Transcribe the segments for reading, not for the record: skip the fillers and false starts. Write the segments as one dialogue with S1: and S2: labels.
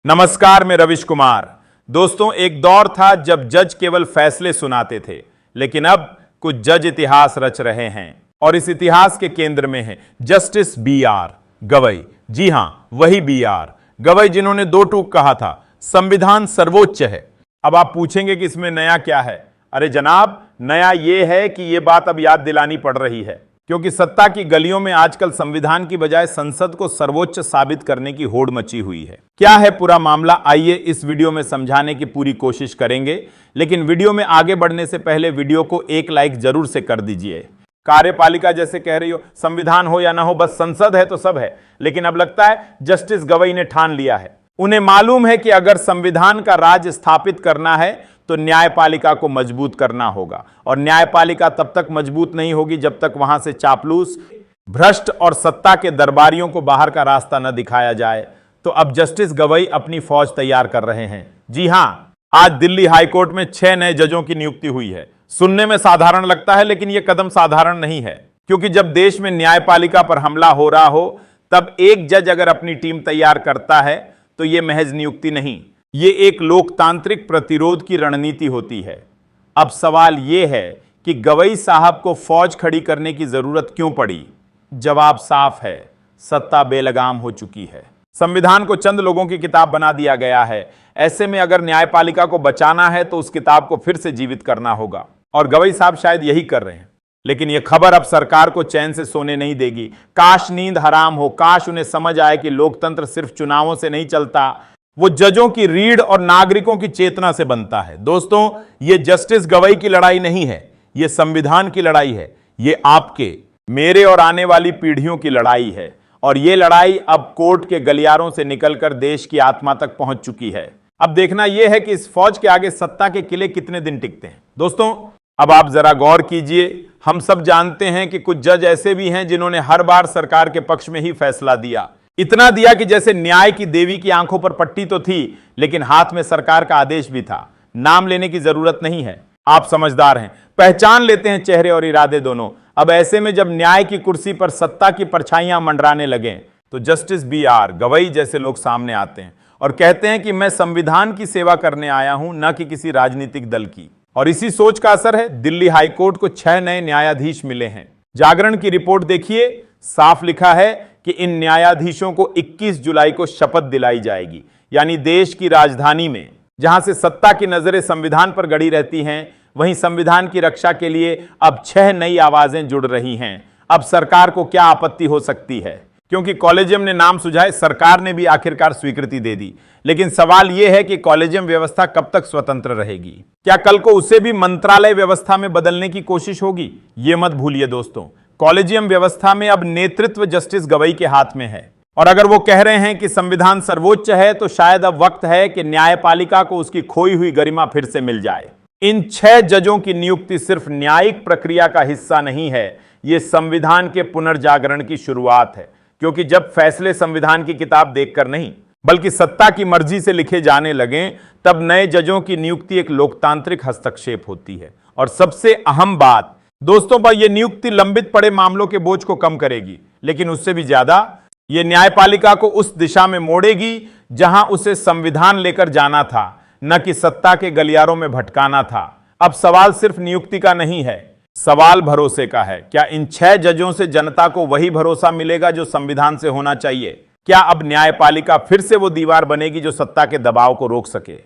S1: नमस्कार, मैं रविश कुमार। दोस्तों, एक दौर था जब जज केवल फैसले सुनाते थे, लेकिन अब कुछ जज इतिहास रच रहे हैं और इस इतिहास के केंद्र में है जस्टिस बी.आर. गवई। जी हां, वही बी.आर. गवई जिन्होंने दो टूक कहा था, संविधान सर्वोच्च है। अब आप पूछेंगे कि इसमें नया क्या है? अरे जनाब, नया यह है कि यह बात अब याद दिलानी पड़ रही है, क्योंकि सत्ता की गलियों में आजकल संविधान की बजाय संसद को सर्वोच्च साबित करने की होड़ मची हुई है। क्या है पूरा मामला, आइए इस वीडियो में समझाने की पूरी कोशिश करेंगे। लेकिन वीडियो में आगे बढ़ने से पहले वीडियो को एक लाइक जरूर से कर दीजिए। कार्यपालिका जैसे कह रही हो, संविधान हो या ना हो, बस संसद है तो सब है। लेकिन अब लगता है जस्टिस गवई ने ठान लिया है। उन्हें मालूम है कि अगर संविधान का राज स्थापित करना है तो न्यायपालिका को मजबूत करना होगा, और न्यायपालिका तब तक मजबूत नहीं होगी जब तक वहां से चापलूस, भ्रष्ट और सत्ता के दरबारियों को बाहर का रास्ता न दिखाया जाए। तो अब जस्टिस गवई अपनी फौज तैयार कर रहे हैं। जी हां, आज दिल्ली हाईकोर्ट में 6 नए जजों की नियुक्ति हुई है। सुनने में साधारण लगता है, लेकिन यह कदम साधारण नहीं है, क्योंकि जब देश में न्यायपालिका पर हमला हो रहा हो तब एक जज अगर अपनी टीम तैयार करता है तो यह महज नियुक्ति नहीं, ये एक लोकतांत्रिक प्रतिरोध की रणनीति होती है। अब सवाल यह है कि गवई साहब को फौज खड़ी करने की जरूरत क्यों पड़ी? जवाब साफ है, सत्ता बेलगाम हो चुकी है। संविधान को चंद लोगों की किताब बना दिया गया है। ऐसे में अगर न्यायपालिका को बचाना है तो उस किताब को फिर से जीवित करना होगा, और गवई साहब शायद यही कर रहे हैं। लेकिन यह खबर अब सरकार को चैन से सोने नहीं देगी। काश नींद हराम हो, काश उन्हें समझ आए कि लोकतंत्र सिर्फ चुनावों से नहीं चलता, वो जजों की रीढ़ और नागरिकों की चेतना से बनता है। दोस्तों, ये जस्टिस गवई की लड़ाई नहीं है, ये संविधान की लड़ाई है। ये आपके, मेरे और आने वाली पीढ़ियों की लड़ाई है, और ये लड़ाई अब कोर्ट के गलियारों से निकलकर देश की आत्मा तक पहुंच चुकी है। अब देखना यह है कि इस फौज के आगे सत्ता के किले कितने दिन टिकते हैं। दोस्तों, अब आप जरा गौर कीजिए। हम सब जानते हैं कि कुछ जज ऐसे भी हैं जिन्होंने हर बार सरकार के पक्ष में ही फैसला दिया। इतना दिया कि जैसे न्याय की देवी की आंखों पर पट्टी तो थी, लेकिन हाथ में सरकार का आदेश भी था। नाम लेने की जरूरत नहीं है, आप समझदार हैं, पहचान लेते हैं चेहरे और इरादे दोनों। अब ऐसे में जब न्याय की कुर्सी पर सत्ता की परछाइयां मंडराने लगें तो जस्टिस बी.आर. गवई जैसे लोग सामने आते हैं और कहते हैं कि मैं संविधान की सेवा करने आया हूं, न कि किसी राजनीतिक दल की। और इसी सोच का असर है, दिल्ली हाईकोर्ट को 6 नए न्यायाधीश मिले हैं। जागरण की रिपोर्ट देखिए, साफ लिखा है कि इन न्यायाधीशों को 21 जुलाई को शपथ दिलाई जाएगी। यानी देश की राजधानी में, जहां से सत्ता की नजरें संविधान पर गड़ी रहती हैं, वहीं संविधान की रक्षा के लिए अब 6 नई आवाजें जुड़ रही हैं। अब सरकार को क्या आपत्ति हो सकती है? क्योंकि कॉलेजियम ने नाम सुझाए, सरकार ने भी आखिरकार स्वीकृति दे दी। लेकिन सवाल यह है कि कॉलेजियम व्यवस्था कब तक स्वतंत्र रहेगी? क्या कल को उसे भी मंत्रालय व्यवस्था में बदलने की कोशिश होगी? यह मत भूलिए दोस्तों, कॉलेजियम व्यवस्था में अब नेतृत्व जस्टिस गवई के हाथ में है। और अगर वो कह रहे हैं कि संविधान सर्वोच्च है, तो शायद अब वक्त है कि न्यायपालिका को उसकी खोई हुई गरिमा फिर से मिल जाए। इन 6 जजों की नियुक्ति सिर्फ न्यायिक प्रक्रिया का हिस्सा नहीं है, ये संविधान के पुनर्जागरण की शुरुआत है। क्योंकि जब फैसले संविधान की किताब देखकर नहीं, बल्कि सत्ता की मर्जी से लिखे जाने लगें, तब नए जजों की नियुक्ति एक लोकतांत्रिक हस्तक्षेप होती है। और सबसे अहम बात दोस्तों, पर यह नियुक्ति लंबित पड़े मामलों के बोझ को कम करेगी, लेकिन उससे भी ज्यादा यह न्यायपालिका को उस दिशा में मोड़ेगी जहां उसे संविधान लेकर जाना था, न कि सत्ता के गलियारों में भटकाना था। अब सवाल सिर्फ नियुक्ति का नहीं है, सवाल भरोसे का है। क्या इन 6 जजों से जनता को वही भरोसा मिलेगा जो संविधान से होना चाहिए? क्या अब न्यायपालिका फिर से वो दीवार बनेगी जो सत्ता के दबाव को रोक सके?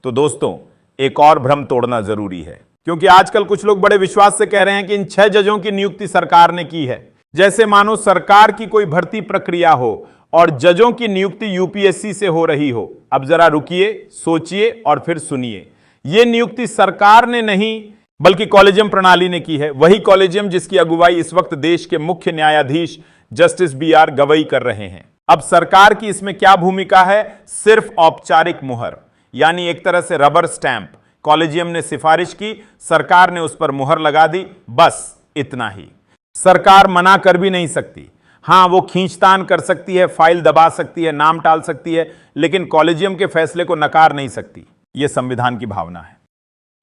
S1: तो दोस्तों, एक और भ्रम तोड़ना जरूरी है, क्योंकि आजकल कुछ लोग बड़े विश्वास से कह रहे हैं कि इन 6 जजों की नियुक्ति सरकार ने की है, जैसे मानो सरकार की कोई भर्ती प्रक्रिया हो और जजों की नियुक्ति यूपीएससी से हो रही हो। अब जरा रुकिए, सोचिए और फिर सुनिए। यह नियुक्ति सरकार ने नहीं, बल्कि कॉलेजियम प्रणाली ने की है। वही कॉलेजियम जिसकी अगुवाई इस वक्त देश के मुख्य न्यायाधीश जस्टिस बी.आर. गवई कर रहे हैं। अब सरकार की इसमें क्या भूमिका है? सिर्फ औपचारिक मुहर, यानी एक तरह से रबर स्टैंप। कॉलेजियम ने सिफारिश की, सरकार ने उस पर मुहर लगा दी, बस इतना ही। सरकार मना कर भी नहीं सकती। हां, वो खींचतान कर सकती है, फाइल दबा सकती है, नाम टाल सकती है, लेकिन कॉलेजियम के फैसले को नकार नहीं सकती। यह संविधान की भावना है।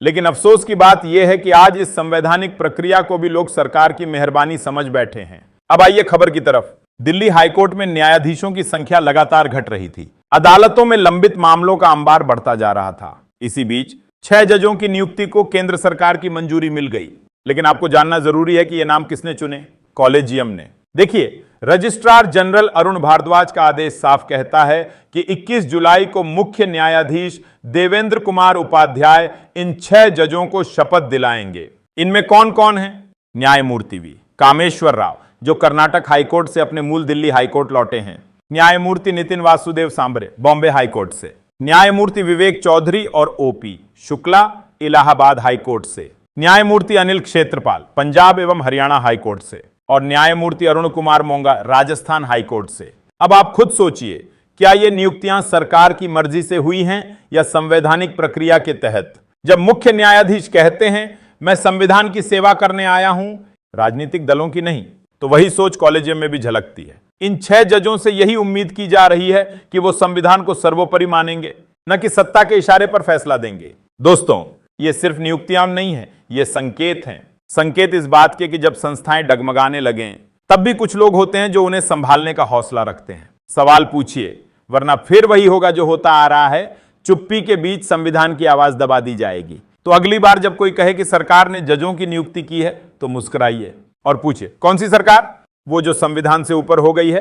S1: लेकिन अफसोस की बात यह है कि आज इस संवैधानिक प्रक्रिया को भी लोग सरकार की मेहरबानी समझ बैठे हैं। अब आइए खबर की तरफ। दिल्ली हाईकोर्ट में न्यायाधीशों की संख्या लगातार घट रही थी। अदालतों में लंबित मामलों का अंबार बढ़ता जा रहा था। इसी बीच 6 जजों की नियुक्ति को केंद्र सरकार की मंजूरी मिल गई। लेकिन आपको जानना जरूरी है कि यह नाम किसने चुने? कॉलेजियम ने। देखिए, रजिस्ट्रार जनरल अरुण भारद्वाज का आदेश साफ कहता है कि 21 जुलाई को मुख्य न्यायाधीश देवेंद्र कुमार उपाध्याय इन 6 जजों को शपथ दिलाएंगे। इनमें कौन कौन है? न्यायमूर्ति वी कामेश्वर राव, जो कर्नाटक हाईकोर्ट से अपने मूल दिल्ली हाईकोर्ट लौटे हैं। न्यायमूर्ति नितिन वासुदेव सांबरे, बॉम्बे हाईकोर्ट से। न्यायमूर्ति विवेक चौधरी और ओपी शुक्ला, इलाहाबाद हाईकोर्ट से। न्यायमूर्ति अनिल क्षेत्रपाल, पंजाब एवं हरियाणा हाईकोर्ट से। और न्यायमूर्ति अरुण कुमार मोंगा, राजस्थान हाईकोर्ट से। अब आप खुद सोचिए, क्या ये नियुक्तियां सरकार की मर्जी से हुई हैं या संवैधानिक प्रक्रिया के तहत? जब मुख्य न्यायाधीश कहते हैं मैं संविधान की सेवा करने आया हूं, राजनीतिक दलों की नहीं, तो वही सोच कॉलेजियम में भी झलकती है। इन 6 जजों से यही उम्मीद की जा रही है कि वो संविधान को सर्वोपरि मानेंगे, न कि सत्ता के इशारे पर फैसला देंगे। दोस्तों, ये सिर्फ नियुक्तियां नहीं है, ये संकेत हैं। संकेत इस बात के कि जब संस्थाएं डगमगाने लगें, तब भी कुछ लोग होते हैं जो उन्हें संभालने का हौसला रखते हैं। सवाल पूछिए, वरना फिर वही होगा जो होता आ रहा है, चुप्पी के बीच संविधान की आवाज दबा दी जाएगी। तो अगली बार जब कोई कहे कि सरकार ने जजों की नियुक्ति की है, तो मुस्कुराइए और पूछिए, कौन सी सरकार? वो जो संविधान से ऊपर हो गई है।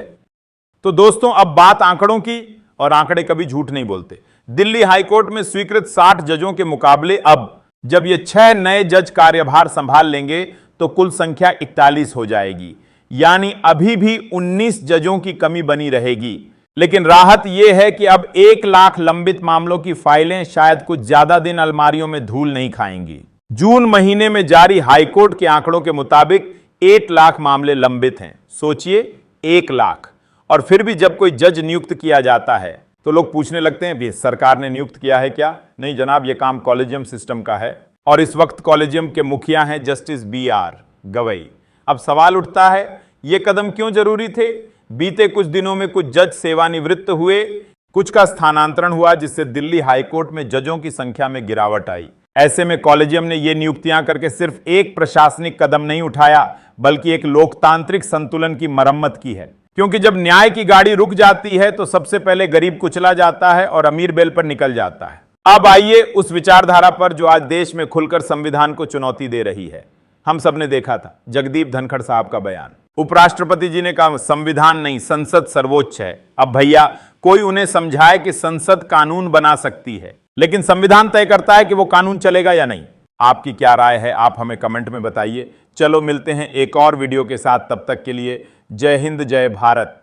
S1: तो दोस्तों, अब बात आंकड़ों की, और आंकड़े कभी झूठ नहीं बोलते। दिल्ली हाईकोर्ट में स्वीकृत 60 जजों के मुकाबले अब जब ये 6 नए जज कार्यभार संभाल लेंगे तो कुल संख्या 41 हो जाएगी। यानी अभी भी 19 जजों की कमी बनी रहेगी। लेकिन राहत यह है कि अब 1 लाख लंबित मामलों की फाइलें शायद कुछ ज्यादा दिन अलमारियों में धूल नहीं खाएंगी। जून महीने में जारी हाईकोर्ट के आंकड़ों के मुताबिक 1 लाख मामले लंबित हैं। सोचिए, 1 लाख। और फिर भी जब कोई जज नियुक्त किया जाता है तो लोग पूछने लगते हैं, भी सरकार ने नियुक्त किया है क्या? नहीं जनाब, यह काम कॉलेजियम सिस्टम का है। और इस वक्त कॉलेजियम के मुखिया हैं जस्टिस BR गवई। अब सवाल उठता है, यह कदम क्यों जरूरी थे? बीते कुछ दिनों में कुछ जज सेवानिवृत्त हुए, कुछ का स्थानांतरण हुआ, जिससे दिल्ली हाईकोर्ट में जजों की संख्या में गिरावट आई। ऐसे में कॉलेजियम ने ये नियुक्तियां करके सिर्फ एक प्रशासनिक कदम नहीं उठाया, बल्कि एक लोकतांत्रिक संतुलन की मरम्मत की है। क्योंकि जब न्याय की गाड़ी रुक जाती है तो सबसे पहले गरीब कुचला जाता है और अमीर बेल पर निकल जाता है। अब आइए उस विचारधारा पर जो आज देश में खुलकर संविधान को चुनौती दे रही है। हम सबने देखा था जगदीप धनखड़ साहब का बयान। उपराष्ट्रपति जी ने कहा संविधान नहीं, संसद सर्वोच्च है। अब भैया, कोई उन्हें समझाए कि संसद कानून बना सकती है, लेकिन संविधान तय करता है कि वो कानून चलेगा या नहीं। आपकी क्या राय है, आप हमें कमेंट में बताइए। चलो मिलते हैं एक और वीडियो के साथ, तब तक के लिए जय हिंद, जय भारत।